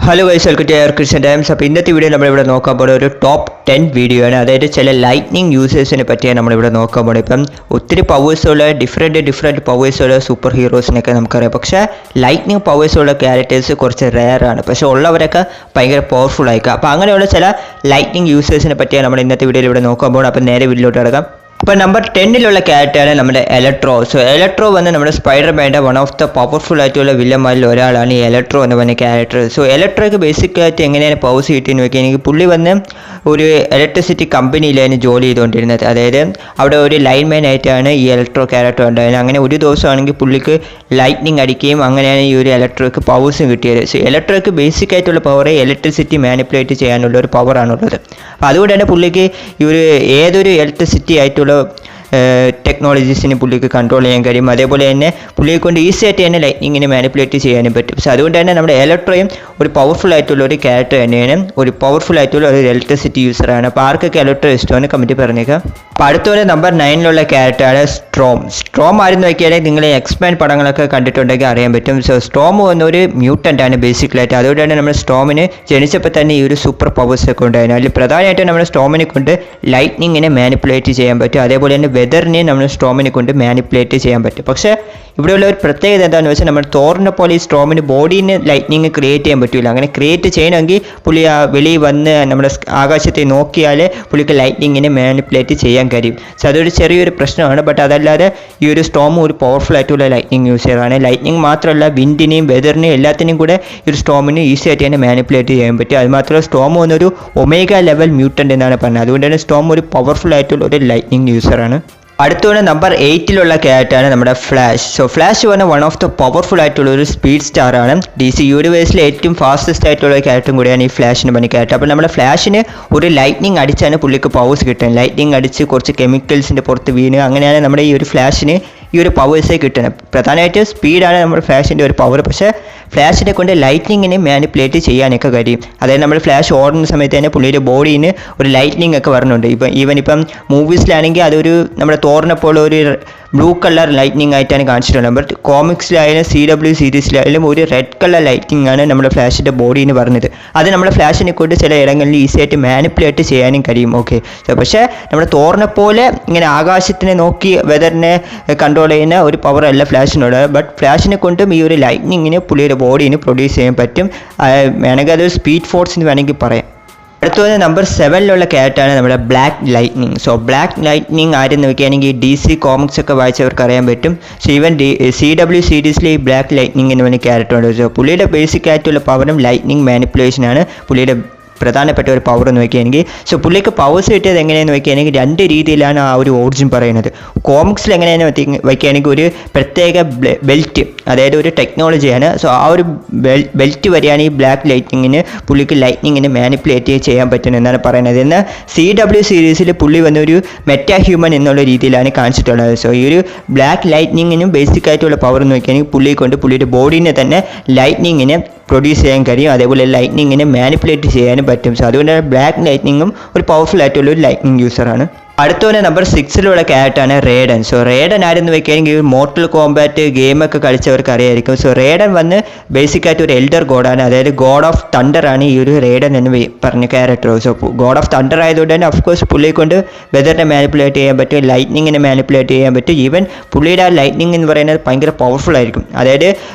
Hello guys, welcome to Christian times. അപ്പോൾ ഇന്നത്തെ video നമ്മളിവിടെ നോക്കാൻ പോകുന്ന ഒരു ടോപ്പ് 10 വീഡിയോ ആണ്. അതായത് ചില ലൈറ്റ്നിങ് യൂസേഴ്സിനെ പറ്റിയാണ് നമ്മളിവിടെ നോക്കാൻ പോകുന്നത്. ഇപ്പം ഒത്തിരി പവേഴ്സുള്ള ഡിഫറെൻറ്റ് പവേഴ്സുള്ള സൂപ്പർ ഹീറോസിനൊക്കെ നമുക്കറിയാം. പക്ഷേ ലൈറ്റ്നിങ് പവേഴ്സുള്ള ക്യാരക്ടേഴ്സ് കുറച്ച് റെയർ ആണ്, പക്ഷേ ഉള്ളവരൊക്കെ ഭയങ്കര പവർഫുൾ ആയിരിക്കും. അപ്പോൾ അങ്ങനെയുള്ള ചില ലൈറ്റ്നിങ് യൂസേഴ്സിനെ പറ്റിയാണ് നമ്മൾ ഇന്നത്തെ വീഡിയോയിൽ ഇവിടെ നോക്കാൻ പോകുന്നത്. അപ്പോൾ നേരെ വീഡിയോയിലോട്ട് കിടക്കാം. ഇപ്പോൾ നമ്പർ 10 ക്യാരക്ടറാണ് നമ്മുടെ എലക്ട്രോ. സോ എലക്ട്രോ വന്ന് നമ്മുടെ സ്പൈഡർമാൻ്റെ വൺ ഓഫ് ദ പവർഫുൾ ആയിട്ടുള്ള വില്ലന്മാരിൽ ഒരാളാണ് ഈ എലക്ട്രോ എന്ന് പറഞ്ഞ ക്യാരക്ടർ. സോ എലക്ട്രോയ്ക്ക് ബേസിക്കായിട്ട് എങ്ങനെയാണ് പവേഴ്സ് കിട്ടിയെന്ന് നോക്കിയാൽ പുള്ളി വന്ന് ഒരു ഇലക്ട്രിസിറ്റി കമ്പനിയിലാണ് ജോലി ചെയ്തുകൊണ്ടിരുന്നത്. അതായത് അവിടെ ഒരു ലൈൻമാൻ ആയിട്ടാണ് ഈ എലക്ട്രോ ക്യാരക്ടർ ഉണ്ടായിരുന്നത്. അങ്ങനെ ഒരു ദിവസമാണെങ്കിൽ പുള്ളിക്ക് ലൈറ്റ്നിങ് അടിക്കുകയും അങ്ങനെയാണ് ഈ ഒരു എലക്ട്രോയ്ക്ക് പവേഴ്സും കിട്ടിയത്. സോ എലക്ട്രോയ്ക്ക് ബേസിക് ആയിട്ടുള്ള പവർ ഇലക്ട്രിസിറ്റി മാനിപ്പുലേറ്റ് ചെയ്യാനുള്ള ഒരു പവറാണുള്ളത്. അപ്പോൾ അതുകൊണ്ട് തന്നെ പുള്ളിക്ക് ഈ ഒരു ഏതൊരു ഇലക്ട്രിസിറ്റി ആയിട്ടുള്ള ടെക്നോളജീസിന് പുള്ളിക്ക് കൺട്രോൾ ചെയ്യാൻ കഴിയും. അതേപോലെ തന്നെ പുള്ളിയെ കൊണ്ട് ഈസി ആയിട്ട് തന്നെ ലൈറ്റ്നിങ്ങിനെ മാനിപ്പുലേറ്റ് ചെയ്യാനും പറ്റും. സോ അതുകൊണ്ട് തന്നെ നമ്മുടെ എലക്ട്രോയും ഒരു പവർഫുൾ ആയിട്ടുള്ള ഒരു ക്യാരക്ടർ തന്നെയാണ്, ഒരു പവർഫുൾ ആയിട്ടുള്ള ഒരു ഇലക്ട്രിസിറ്റി യൂസറാണ്. അപ്പോൾ ആർക്കൊക്കെ എലക്ട്രോ ഇഷ്ടമാണ് കമൻറ്റ് പറഞ്ഞേക്കാം. അപ്പോൾ അടുത്തൊരു നമ്പർ 9 ക്യാരക്ടറാണ് സ്ട്രോം ആരെന്ന് നോക്കിയാൽ നിങ്ങൾ എക്സ്പാൻ പടങ്ങളൊക്കെ കണ്ടിട്ടുണ്ടെങ്കിൽ അറിയാൻ പറ്റും. സോ സ്ട്രോം എന്നൊരു മ്യൂട്ടൻ്റ് ആണ് ബേസിക്കലായിട്ട്. അതുകൊണ്ട് തന്നെ നമ്മുടെ സ്ട്രോമിന് ജനിച്ചപ്പോൾ തന്നെ ഈ ഒരു സൂപ്പർ പവേഴ്സ് ഒക്കെ ഉണ്ടായിരുന്നു. അതിൽ പ്രധാനമായിട്ടും നമ്മുടെ സ്ട്രോമിനെ കൊണ്ട് ലൈറ്റ്നിങ്ങിനെ മാനിപ്പുലേറ്റ് ചെയ്യാൻ പറ്റും. അതേപോലെ തന്നെ വെതറിനെ നമ്മൾ സ്ട്രോമിനെ കൊണ്ട് മാനിപ്പുലേറ്റ് ചെയ്യാൻ പറ്റും. പക്ഷേ ഇവിടെയുള്ള ഒരു പ്രത്യേകത എന്താണെന്ന് വെച്ചാൽ നമ്മൾ തോറിനെ പോലെ ഈ സ്ട്രോമിന് ബോഡീന് ലൈറ്റ്നിങ് ക്രിയേറ്റ് ചെയ്യാൻ പറ്റില്ല. അങ്ങനെ ക്രിയേറ്റ് ചെയ്യണമെങ്കിൽ പുള്ളി ആ വെളിയിൽ വന്ന് നമ്മുടെ ആകാശത്തെ നോക്കിയാൽ പുള്ളിക്ക് ലൈറ്റ്നിങ്ങിനെ മാനിപ്പുലേറ്റ് ചെയ്യാൻ കഴിയും. സോ അതൊരു ചെറിയൊരു പ്രശ്നമാണ്. ബട്ട് അതല്ലാതെ ഈ ഒരു സ്റ്റോം ഒരു പവർഫുൾ ആയിട്ടുള്ള ലൈറ്റ്നിങ് യൂസറാണ്. ലൈറ്റ്നിങ് മാത്രമല്ല വിൻഡിനെയും വെതറിനെയും എല്ലാത്തിനെയും കൂടെ ഈ ഒരു സ്റ്റോമിന് ഈസി ആയിട്ട് തന്നെ മാനിപ്പുലേറ്റ് ചെയ്യാൻ പറ്റും. അതുമാത്രമല്ല സ്റ്റോം എന്നൊരു ഒമേഗ ലെവൽ മ്യൂട്ടൻ്റ് എന്നാണ് പറഞ്ഞത്. അതുകൊണ്ട് തന്നെ സ്റ്റോം ഒരു പവർഫുൾ ആയിട്ടുള്ള ഒരു ലൈറ്റ്നിങ് യൂസറാണ്. അടുത്തവണ് നമ്പർ 8 ക്യാരക്ടറാണ് നമ്മുടെ ഫ്ലാഷ്. സോ ഫ്ലാഷ് പറഞ്ഞ വൺ ഓഫ് ദ പവർഫുൾ ആയിട്ടുള്ള ഒരു സ്പീഡ് സ്റ്റാർ ആണ്. DC യൂണിവേഴ്സിലെ ഏറ്റവും ഫാസ്റ്റസ്റ്റ് ആയിട്ടുള്ള ക്യാരക്ടറും കൂടിയാണ് ഈ ഫ്ലാഷിന് പറഞ്ഞ ക്യാരക്ടർ. അപ്പോൾ നമ്മുടെ ഫ്ലാഷിന് ഒരു ലൈറ്റ്നിങ് അടിച്ചാണ് പുള്ളിക്ക് പവേഴ്സ് കിട്ടുന്നത്. ലൈറ്റ്നിങ് അടിച്ച് കുറച്ച് കെമിക്കൽസിൻ്റെ പുറത്ത് വീണ് അങ്ങനെയാണ് നമ്മുടെ ഈ ഒരു ഫ്ലാഷിന് ഈ ഒരു പവേഴ്സേ കിട്ടുന്നത്. പ്രധാനമായിട്ട് സ്പീഡാണ് നമ്മുടെ ഫ്ലാഷിൻ്റെ ഒരു പവർ. പക്ഷേ ഫ്ലാഷിനെ കൊണ്ട് ലൈറ്റ്നിങ്ങിനെ മാനിപ്പുലേറ്റ് ചെയ്യാനൊക്കെ കഴിയും. അതായത് നമ്മൾ ഫ്ലാഷ് ഓടുന്ന സമയത്ത് തന്നെ പുള്ളിയുടെ ബോഡിയിൽ ഒരു ലൈറ്റ്നിങ് ഒക്കെ വരുന്നുണ്ട്. ഇപ്പം മൂവീസിലാണെങ്കിൽ അതൊരു നമ്മുടെ തോറിനെ പോലെ ഒരു ബ്ലൂ കളർ ലൈറ്റ്നിങ് ആയിട്ടാണ് കാണിച്ചിട്ടുള്ളത്. ബട്ട് കോമിക്സിലായാലും CW സീരീസിലായാലും ഒരു റെഡ് കളർ ലൈറ്റ്നിങ് ആണ് നമ്മുടെ ഫ്ലാഷിൻ്റെ ബോഡിയിൽ നിന്ന് പറഞ്ഞത്. അത് നമ്മുടെ ഫ്ലാഷിനെ കൊണ്ട് ചില ഇടങ്ങളിൽ ഈസി ആയിട്ട് മാനിപ്പുലേറ്റ് ചെയ്യാനും കഴിയും. ഓക്കെ, പക്ഷേ നമ്മുടെ തോറിനെ പോലെ ഇങ്ങനെ ആകാശത്തിനെ നോക്കി വെതറിനെ കൺട്രോൾ ചെയ്യുന്ന ഒരു പവർ അല്ല ഫ്ലാഷിനോട്. ബട്ട് ഫ്ലാഷിനെ കൊണ്ടും ഈ ഒരു ലൈറ്റ്നിങ്ങിന് പുള്ളിയുടെ ബോഡിയിൽ പ്രൊഡ്യൂസ് ചെയ്യാൻ പറ്റും. വേണമെങ്കിൽ അതൊരു സ്പീഡ് ഫോഴ്സ് എന്ന് വേണമെങ്കിൽ പറയാം. അടുത്തത് നമ്പർ 7 ക്യാരക്ടറാണ് നമ്മുടെ black lightning. So black lightning ആരെന്ന് നോക്കുകയാണെങ്കിൽ DC കോമിക്സ് ഒക്കെ വായിച്ചവർക്ക് അറിയാൻ പറ്റും. സോ ഈവൻ CW സീരീസിൽ ഈ ബ്ലാക്ക് ലൈറ്റ്നിങ് എന്ന് പറഞ്ഞ ക്യാരക്ടർ ഉണ്ട്. സോ പുള്ളിയുടെ ബേസിക് ആയിട്ടുള്ള പവറും ലൈറ്റ്നിങ് മാനിപ്പുലേഷനാണ് പുള്ളിയുടെ പ്രധാനപ്പെട്ട ഒരു പവർ എന്ന് നോക്കുകയാണെങ്കിൽ. സോ പുള്ളിക്ക് പവേഴ്സ് കിട്ടിയത് എങ്ങനെയാണെന്ന് നോക്കുകയാണെങ്കിൽ 2 രീതിയിലാണ് ആ ഒരു ഓറിജിൻ പറയുന്നത്. കോമിക്സിൽ എങ്ങനെയാണെന്ന് വയ്ക്കുകയാണെങ്കിൽ ഒരു പ്രത്യേക ബെൽറ്റ്, അതായത് ഒരു ടെക്നോളജിയാണ്. സോ ആ ഒരു ബെൽറ്റ് വരെയാണ് ഈ ബ്ലാക്ക് ലൈറ്റ്നിങ്ങിന് പുള്ളിക്ക് ലൈറ്റ്നിങ്ങിനെ മാനിപ്പുലേറ്റ് ചെയ്യാൻ പറ്റുന്നത് എന്നാണ് പറയുന്നത്. എന്നാൽ CW സീരീസിൽ പുള്ളി വന്നൊരു മെറ്റാ ഹ്യൂമൻ എന്നുള്ള രീതിയിലാണ് കാണിച്ചിട്ടുള്ളത്. സോ ഈ ഒരു ബ്ലാക്ക് ലൈറ്റ്നിങ്ങിനും ബേസിക് ആയിട്ടുള്ള പവർ എന്ന് നോക്കുകയാണെങ്കിൽ പുള്ളിയെ കൊണ്ട് പുള്ളിയുടെ ബോഡീനെ തന്നെ ലൈറ്റ്നിങ്ങിനെ പ്രൊഡ്യൂസ് ചെയ്യാൻ കഴിയും. അതേപോലെ ലൈറ്റ്നിങ്ങിനെ മാനിപ്പുലേറ്റ് ചെയ്യാനും പറ്റും. സോ അതുകൊണ്ട് തന്നെ ബ്ലാക്ക് ലൈറ്റ്നിങ്ങും ഒരു പവർഫുൾ ആയിട്ടുള്ള ഒരു ലൈറ്റ്നിങ് യൂസറാണ്. അടുത്തവനെ നമ്പർ 6 ക്യാരക്ടറാണ് റേഡൻ. സോ റേഡൻ ആരെന്ന് വെക്കുകയാണെങ്കിൽ മോർട്ടൽ കോമ്പാറ്റ് ഗെയിമൊക്കെ കളിച്ചവർക്ക് അറിയായിരിക്കും. സോ റേഡൻ വന്ന് ബേസിക്കായിട്ട് ഒരു എൽഡർ ഗോഡാണ്. അതായത് ഗോഡ് ഓഫ് തണ്ടർ ആണ് ഈ ഒരു റേഡൻ എന്ന് പറഞ്ഞ character. So God of thunder ആയതുകൊണ്ട് തന്നെ അഫ്കോഴ്സ് പുള്ളിയെ കൊണ്ട് വെതറിനെ മാനിപ്പുലേറ്റ് ചെയ്യാൻ പറ്റും, ലൈറ്റ്നിങ്ങിനെ മാനിപ്പുലേറ്റ് ചെയ്യാൻ പറ്റും. ഈവൻ പുള്ളിയുടെ ആ ലൈറ്റ്നിങ് എന്ന് പറയുന്നത് ഭയങ്കര പവർഫുൾ ആയിരിക്കും. അതായത്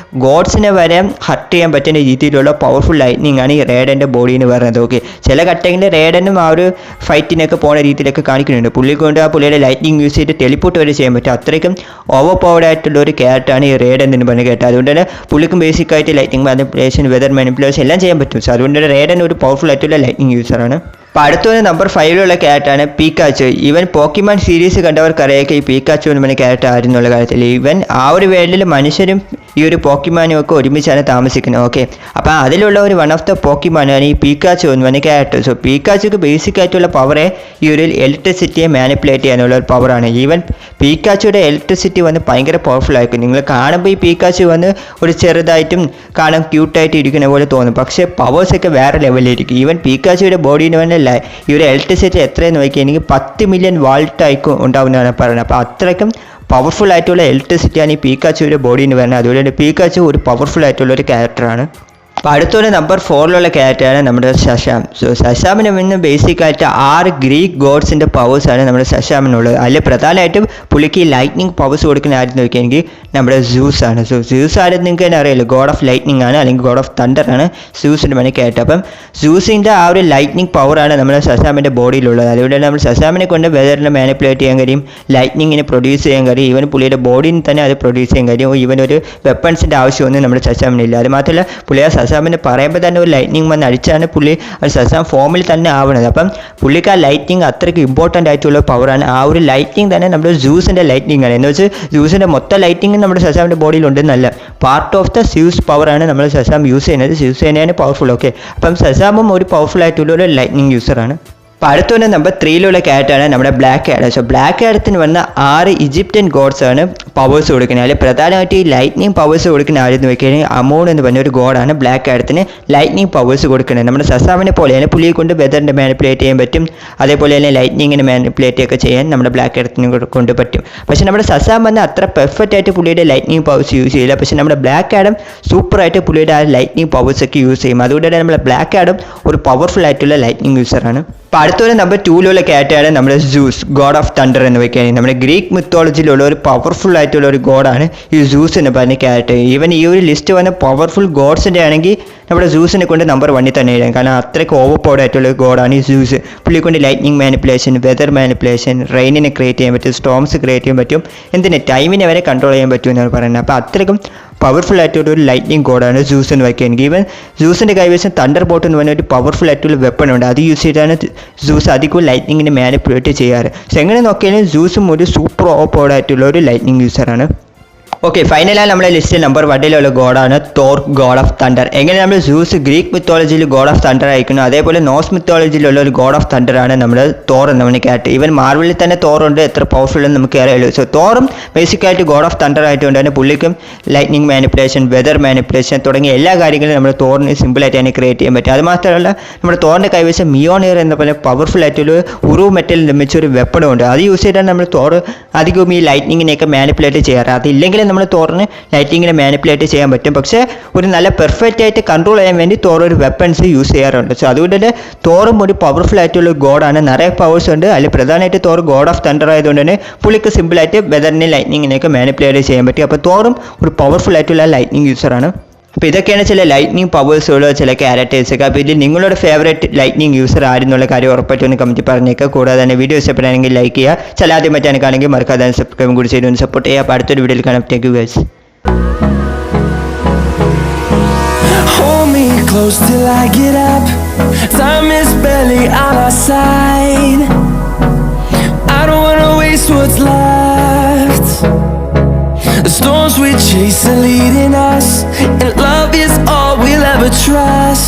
ഗോഡ്സിനെ വരെ ഹർട്ട് ചെയ്യാൻ പറ്റുന്ന രീതിയിലുള്ള പവർഫുൾ ലൈറ്റ്നിങ് ആണ് ഈ റേഡൻ്റെ ബോഡി എന്ന് പറയുന്നത്. ഓക്കെ, ചില ഘട്ടങ്ങളിൽ റേഡനും ആ ഒരു ഫൈറ്റിനൊക്കെ പോകുന്ന രീതിയിലൊക്കെ കാണിക്കുന്നുണ്ട്. പുള്ളി കൊണ്ട് ആ പുള്ളിയുടെ ലൈറ്റ്നിങ് യൂസ് ചെയ്ത് ടെലിപ്പോർട്ട് വരെ ചെയ്യാൻ പറ്റും. അത്രയ്ക്കും ഓവർ പവർഡ് ആയിട്ടുള്ള ഒരു ക്യാരക്ടറാണ് ഈ റേഡൻ എന്ന് പറഞ്ഞ ക്യാരക്ടർ. അതുകൊണ്ട് തന്നെ പുള്ളിക്കും ബേസിക്കായിട്ട് ലൈറ്റ്നിങ് മാനിപ്പുലേഷൻ, വെതർ മാനിപ്പുലേഷൻ എല്ലാം ചെയ്യാൻ പറ്റും. സോ അതുകൊണ്ട് തന്നെ റേഡൻ ഒരു പവർഫുൾ ആയിട്ടുള്ള ലൈറ്റ്നിങ് യൂസറാണ്. അപ്പോൾ അടുത്തൊരു നമ്പർ 5 ക്യാരക്ടറാണ് പീക്കാച്ചു. ഈവൻ പോക്കിമാൻ സീരീസ് കണ്ടവർക്ക് അറിയാം ഈ പീക്കാച്ചു എന്ന് പറഞ്ഞ ക്യാരക്ടർ ആയിരുന്നുള്ള കാര്യത്തിൽ. ഈവൻ ആ ഒരു വേൾഡിൽ മനുഷ്യരും ഈ ഒരു പോക്കിമാനും ഒക്കെ ഒരുമിച്ചാണ് താമസിക്കുന്നത്. ഓക്കെ, അപ്പോൾ അതിലുള്ള ഒരു വൺ ഓഫ് ദ പോക്കിമാനാണ് ഈ പീക്കാച്ചു എന്ന് പറഞ്ഞ ക്യാരക്ടർ. സോ പീക്കാച്ചുക്ക് ബേസിക് ആയിട്ടുള്ള പവറെ ഈ ഒരു ഇലക്ട്രിസിറ്റിയെ മാനിപ്പുലേറ്റ് ചെയ്യാനുള്ള ഒരു പവറാണ്. ഈവൻ പീക്കാച്ചുയുടെ ഇലക്ട്രിസിറ്റി വന്ന് ഭയങ്കര പവർഫുൾ ആയിരിക്കും. നിങ്ങൾ കാണുമ്പോൾ ഈ പീക്കാച്ചു വന്ന് ഒരു ചെറുതായിട്ടും കാണാൻ ക്യൂട്ടായിട്ട് ഇരിക്കുന്ന പോലെ തോന്നും. പക്ഷേ പവേഴ്സൊക്കെ വേറെ ലെവലിലിരിക്കും. ഈവൻ പീക്കാച്ചുയുടെ ബോഡീന് വന്ന് ഈ ഒരു ഇലക്ട്രിസിറ്റി എത്രയെന്ന് നോക്കിയാണെങ്കിൽ 10 മില്യൺ വാൾട്ട് ആയിരിക്കും ഉണ്ടാവുന്നതാണ് പറയുന്നത്. അപ്പോൾ അത്രയ്ക്കും പവർഫുൾ ആയിട്ടുള്ള ഇലക്ട്രിസിറ്റിയാണ് ഈ പീക്കാച്ചുവിൻ്റെ ബോഡിയിൽ നിന്ന് വരുന്നത്. അതുകൊണ്ട് തന്നെ പീക്കാച്ചു ഒരു പവർഫുൾ ആയിട്ടുള്ള ഒരു ക്യാരക്ടറാണ്. അപ്പോൾ അടുത്തൊരു നമ്പർ 4 ക്യാരക്ടറാണ് നമ്മുടെ ശശാം. സോ ശശാമിന് മുന്നേ ബേസിക്കായിട്ട് 6 ഗ്രീക്ക് ഗോഡ്സിൻ്റെ പവേഴ്സാണ് നമ്മുടെ ശശാമിനുള്ളത്. അതിൽ പ്രധാനമായിട്ടും പുള്ളിക്ക് ലൈറ്റ്നിങ് പവേഴ്സ് കൊടുക്കുന്ന ആരും നോക്കിയെങ്കിൽ നമ്മുടെ സൂസ് ആണ്. സോ സൂസ് ആരും നിങ്ങൾക്ക് തന്നെ അറിയാലോ, ഗോഡ് ഓഫ് ലൈറ്റ്നിങ് ആണ്, അല്ലെങ്കിൽ ഗോഡ് ഓഫ് തണ്ടർ ആണ് സൂസിൻ്റെ പണി ക്യാരക്ടർ. അപ്പം സൂസിൻ്റെ ആ ഒരു ലൈറ്റ്നിങ് പവറാണ് നമ്മുടെ ശശാമിൻ്റെ ബോഡിയിലുള്ളത്. അതുകൊണ്ട് നമ്മൾ ശശാമിനെ കൊണ്ട് വെതറിനെ മാനിപ്പുലേറ്റ് ചെയ്യാൻ കഴിയും, ലൈറ്റ്നിങ്ങിനെ പ്രൊഡ്യൂസ് ചെയ്യാൻ കഴിയും, ഈവൻ പുള്ളിയുടെ ബോഡിയിൽ തന്നെ അത് പ്രൊഡ്യൂസ് ചെയ്യാൻ കഴിയും. ഈവൻ ഒരു വെപ്പൺസിൻ്റെ ആവശ്യമൊന്നും നമ്മുടെ ശശാമിനില്ല. അത് മാത്രമല്ല പുള്ളി ആ ശശാമിനെ പറയുമ്പോൾ തന്നെ ഒരു ലൈറ്റ്നിങ് വന്ന് അടിച്ചാണ് പുള്ളി ഒരു ശശാം ഫോമിൽ തന്നെ ആവുന്നത്. അപ്പം പുള്ളിക്ക് ആ ലൈറ്റ്നിങ് അത്രയ്ക്ക് ഇമ്പോർട്ടൻ്റ് ആയിട്ടുള്ള പവറാണ്. ആ ഒരു ലൈറ്റ്നിങ് തന്നെ നമ്മുടെ സൂസിൻ്റെ ലൈറ്റ്നിങ് ആണ്. എന്ന് വെച്ചാൽ സൂസിൻ്റെ മൊത്തം ലൈറ്റ്നിങ് നമ്മുടെ ശശാമിൻ്റെ ബോഡിയിൽ ഉണ്ടെന്നല്ല, പാർട്ട് ഓഫ് ദ സ്യൂസ് പവറാണ് നമ്മൾ ശശാം യൂസ് ചെയ്യുന്നത്. സ്യൂസ് ചെയ്യുന്നതിന് പവർഫുൾ. ഓക്കെ, അപ്പം ശശാമും ഒരു പവർഫുൾ ആയിട്ടുള്ള ഒരു ലൈറ്റ്നിങ് യൂസറാണ്. അപ്പോൾ അടുത്തൊരു നമ്പർ 3 ക്യാരക്ടറാണ് നമ്മുടെ ബ്ലാക്ക് ആഡം. സോ ബ്ലാക്ക് ആഡത്തിന് വന്ന 6 ഈജിപ്ഷ്യൻ ഗോഡ്സ് ആണ് പവേഴ്സ് കൊടുക്കുന്നത്. അതിൽ പ്രധാനമായിട്ട് ഈ ലൈറ്റ്നിങ് പവേഴ്സ് കൊടുക്കുന്ന ആരെന്ന് നോക്കിക്കഴിഞ്ഞാൽ അമോൺ എന്ന് പറഞ്ഞ ഒരു ഗോഡാണ് ബ്ലാക്ക് ആഡത്തിന് ലൈറ്റ്നിങ് പവേഴ്സ് കൊടുക്കുന്നത്. നമ്മുടെ ശശാമിനെ പോലെയാണ് പുള്ളിയെ കൊണ്ട് വെതറിൻ്റെ മാനിപ്പുലേറ്റ് ചെയ്യാൻ പറ്റും, അതേപോലെ തന്നെ ലൈറ്റ്നിങ്ങിനെ മാനിപ്പുലേറ്റ് ഒക്കെ ചെയ്യാൻ നമ്മുടെ ബ്ലാക്ക് ആഡത്തിന് കൊണ്ട് പറ്റും. പക്ഷേ നമ്മുടെ ശശാം വന്ന് അത്ര പെർഫെക്റ്റ് ആയിട്ട് പുള്ളിയുടെ ലൈറ്റ്നിങ് പവേഴ്സ് യൂസ് ചെയ്യില്ല. പക്ഷേ നമ്മുടെ ബ്ലാക്ക് ആഡം സൂപ്പറായിട്ട് പുള്ളിയുടെ ആ ലൈറ്റ്നിങ് പവേഴ്സ് ഒക്കെ യൂസ് ചെയ്യും. അതുകൊണ്ട് തന്നെ നമ്മുടെ ബ്ലാക്ക് ആഡം ഒരു പവർഫുൾ ആയിട്ടുള്ള ലൈറ്റ്നിങ് യൂസറാണ്. അപ്പോൾ അടുത്തൊരു നമ്പർ 2 ക്യാരക്ടറാണ് നമ്മുടെ സൂസ്, ഗോഡ് ഓഫ് തണ്ടർ എന്ന് വയ്ക്കുകയാണെങ്കിൽ നമ്മുടെ ഗ്രീക്ക് മിത്തോളജിയിലുള്ള ഒരു പവർഫുൾ ആയിട്ടുള്ള ഒരു ഗോഡാണ് ഈ സൂസ് എന്ന് പറഞ്ഞ ക്യാരക്ടർ. ഈവൻ ഈ ഒരു ലിസ്റ്റ് വന്ന പവർഫുൾ ഗോഡ്സിൻ്റെ ആണെങ്കിൽ നമ്മുടെ സൂസിനെ കൊണ്ട് നമ്പർ 1 തന്നെ ഇടാം. കാരണം അത്രയ്ക്ക് ഓവർപവർഡ് ആയിട്ടുള്ള ഗോഡാണ് ഈ സൂസ്. പുള്ളിയെ കൊണ്ട് ലൈറ്റ്നിങ് മാനിപ്പുലേഷൻ, വെതർ മാനിപ്പുലേഷൻ, റെയിനിനെ ക്രിയേറ്റ് ചെയ്യാൻ പറ്റും, സ്റ്റോംസ് ക്രിയേറ്റ് ചെയ്യാൻ പറ്റും, എന്തിന് ടൈമിനെ വരെ കൺട്രോൾ ചെയ്യാൻ പറ്റും എന്നാണ് പറയുന്നത്. അപ്പോൾ അത്രയ്ക്കും പവർഫുൾ ആയിട്ടുള്ള ഒരു ലൈറ്റ്നിങ് ഗോഡാണ് സൂസ് എന്ന് വയ്ക്കുകയാണെങ്കിൽ. ഈവൻ സൂസിൻ്റെ കൈവശം തണ്ടർ ബോട്ട് എന്ന് പറഞ്ഞ ഒരു പവർഫുൾ ആയിട്ടുള്ള വെപ്പൺ ഉണ്ട്. അത് യൂസ് ചെയ്താണ് സൂസ് അധികവും ലൈറ്റ്നിങ്ങിനെ മാനിപ്പുലേറ്റ് ചെയ്യാറ്. സോ എങ്ങനെ നോക്കിയാലും സൂസും ഒരു സൂപ്പർ ഓവർപവർഡ് ആയിട്ടുള്ള ഒരു ലൈറ്റ്നിങ് യൂസറാണ്. ഓക്കെ, ഫൈനലായി നമ്മുടെ ലിസ്റ്റിൽ നമ്പർ 1 ഗോഡാണ് തോർ, ഗോഡ് ഓഫ് തണ്ടർ. എങ്ങനെ നമ്മൾ സൂസ് ഗ്രീക്ക് മിത്തോളജിയിൽ ഗോഡ് ഓഫ് തണ്ടർ അയക്കുന്നു, അതേപോലെ നോസ് മിത്തോളജിയിലുള്ള ഒരു ഗോഡ് ഓഫ് തണ്ടറാണ് നമ്മുടെ തോർ എന്നവന് ക്യാരക്ടർ. ഈവൻ മാർവലിൽ തന്നെ തോറുണ്ട്, എത്ര പവർഫുൾ എന്ന് നമുക്ക് അറിയാമല്ലോ. സോ തോറും ബേസിക്കായിട്ട് ഗോഡ് ഓഫ് തണ്ടർ ആയതുകൊണ്ട് തന്നെ പുള്ളിക്കും ലൈറ്റ്നിങ് മാനിപ്പുലേഷൻ, വെതർ മാനിപ്പുലേഷൻ തുടങ്ങിയ എല്ലാ കാര്യങ്ങളും നമ്മുടെ തോറിന് സിമ്പിളായിട്ട് തന്നെ ക്രിയേറ്റ് ചെയ്യാൻ പറ്റും. അത് മാത്രമല്ല നമ്മുടെ തോറിൻ്റെ കൈവശം മിയോണിയർ എന്ന പോലെ പവർഫുൾ ആയിട്ടുള്ള ഉറു മെറ്റൽ നിർമ്മിച്ച ഒരു വെപ്പണും ഉണ്ട്. അത് യൂസ് ചെയ്തിട്ടാണ് നമ്മൾ തോർ അധികവും ഈ ലൈറ്റ്നിങ്ങിനെയൊക്കെ മാനിപ്പുലേറ്റ് ചെയ്യാറ്. അതില്ലെങ്കിൽ നമ്മൾ തോറിന് ലൈറ്റിങ്ങിനെ മാനിപ്പുലേറ്റ് ചെയ്യാൻ പറ്റും. പക്ഷേ ഒരു നല്ല പെർഫെക്റ്റ് ആയിട്ട് കൺട്രോൾ ചെയ്യാൻ വേണ്ടി തോർ ഒരു വെപ്പൺസ് യൂസ് ചെയ്യാറുണ്ട്. സോ അതുകൊണ്ട് തന്നെ തോറും ഒരു പവർഫുൾ ആയിട്ടുള്ള ഗോഡാണ്, നിറയെ പവേഴ്സ് ഉണ്ട്. അതിൽ പ്രധാനമായിട്ട് തോർ ഗോഡ് ഓഫ് തണ്ടർ ആയതുകൊണ്ട് തന്നെ പുള്ളിക്ക് സിമ്പിളായിട്ട് വെതറിനെ ലൈറ്റ്നിങ്ങിനെയൊക്കെ മാനിപ്പുലേറ്റ് ചെയ്യാൻ പറ്റും. അപ്പോൾ തോറും ഒരു പവർഫുൾ ആയിട്ടുള്ള ലൈറ്റ്നിങ് യൂസറാണ്. അപ്പോൾ ഇതൊക്കെയാണ് ചില ലൈറ്റ്നിങ് പവേഴ്സുള്ള ചില ക്യാരക്ടേഴ്സൊക്കെ. അപ്പോൾ ഇതിൽ നിങ്ങളുടെ ഫേവറേറ്റ് ലൈറ്റ്നിങ് യൂസർ ആരെന്നുള്ള കാര്യം ഉറപ്പായിട്ടും ഒന്ന് കമൻറ്റ് പറഞ്ഞേക്കുക. കൂടാതെ തന്നെ വീഡിയോ ഇഷ്ടപ്പെടുകയാണെങ്കിൽ ലൈക്ക് ചെയ്യുക, ചില ആദ്യം മറ്റാണെങ്കിൽ മറക്കാതെ സബ്സ്ക്രൈബ് കൂടി ചെയ്തൊന്ന് സപ്പോർട്ട് ചെയ്യുക. അപ്പോൾ അടുത്തൊരു വീഡിയോയിൽ കാണാം. Thank you guys. Close till I get up. Time is barely on our side. I don't wanna waste what's left. The storms we chase are leading us, and love is all we'll ever trust.